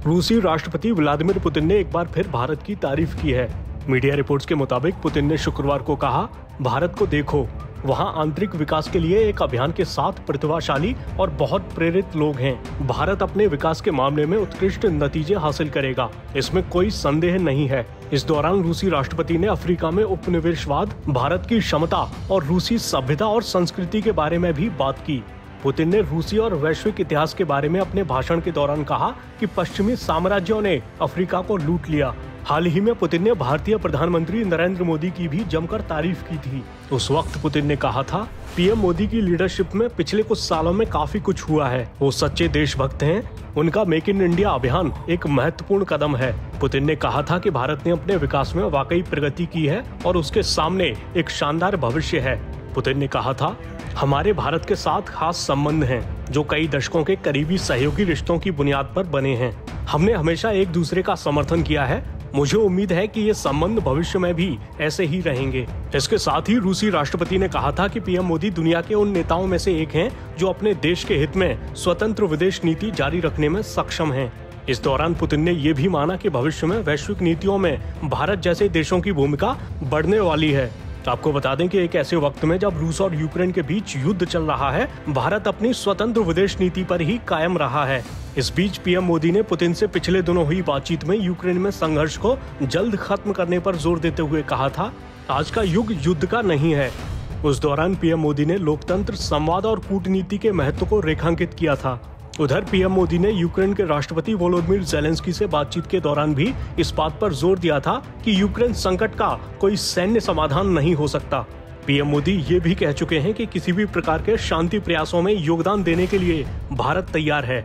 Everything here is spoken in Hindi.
रूसी राष्ट्रपति व्लादिमीर पुतिन ने एक बार फिर भारत की तारीफ की है। मीडिया रिपोर्ट्स के मुताबिक पुतिन ने शुक्रवार को कहा, भारत को देखो, वहां आंतरिक विकास के लिए एक अभियान के साथ प्रतिभाशाली और बहुत प्रेरित लोग हैं। भारत अपने विकास के मामले में उत्कृष्ट नतीजे हासिल करेगा, इसमें कोई संदेह नहीं है। इस दौरान रूसी राष्ट्रपति ने अफ्रीका में उपनिवेशवाद, भारत की क्षमता और रूसी सभ्यता और संस्कृति के बारे में भी बात की। पुतिन ने रूसी और वैश्विक इतिहास के बारे में अपने भाषण के दौरान कहा कि पश्चिमी साम्राज्यों ने अफ्रीका को लूट लिया। हाल ही में पुतिन ने भारतीय प्रधानमंत्री नरेंद्र मोदी की भी जमकर तारीफ की थी। उस वक्त पुतिन ने कहा था, पीएम मोदी की लीडरशिप में पिछले कुछ सालों में काफी कुछ हुआ है। वो सच्चे देशभक्त हैं। उनका मेक इन इंडिया अभियान एक महत्वपूर्ण कदम है। पुतिन ने कहा था कि भारत ने अपने विकास में वाकई प्रगति की है और उसके सामने एक शानदार भविष्य है। पुतिन ने कहा था, हमारे भारत के साथ खास संबंध हैं, जो कई दशकों के करीबी सहयोगी रिश्तों की बुनियाद पर बने हैं। हमने हमेशा एक दूसरे का समर्थन किया है। मुझे उम्मीद है कि ये संबंध भविष्य में भी ऐसे ही रहेंगे। इसके साथ ही रूसी राष्ट्रपति ने कहा था कि पीएम मोदी दुनिया के उन नेताओं में से एक हैं जो अपने देश के हित में स्वतंत्र विदेश नीति जारी रखने में सक्षम हैं। इस दौरान पुतिन ने ये भी माना कि भविष्य में वैश्विक नीतियों में भारत जैसे देशों की भूमिका बढ़ने वाली है। आपको बता दें कि एक ऐसे वक्त में जब रूस और यूक्रेन के बीच युद्ध चल रहा है, भारत अपनी स्वतंत्र विदेश नीति पर ही कायम रहा है। इस बीच पीएम मोदी ने पुतिन से पिछले दिनों हुई बातचीत में यूक्रेन में संघर्ष को जल्द खत्म करने पर जोर देते हुए कहा था, आज का युग युद्ध का नहीं है। उस दौरान पीएम मोदी ने लोकतंत्र, संवाद और कूटनीति के महत्व को रेखांकित किया था। उधर पीएम मोदी ने यूक्रेन के राष्ट्रपति वोलोदिमीर ज़ेलेंस्की से बातचीत के दौरान भी इस बात पर जोर दिया था कि यूक्रेन संकट का कोई सैन्य समाधान नहीं हो सकता। पीएम मोदी ये भी कह चुके हैं कि किसी भी प्रकार के शांति प्रयासों में योगदान देने के लिए भारत तैयार है।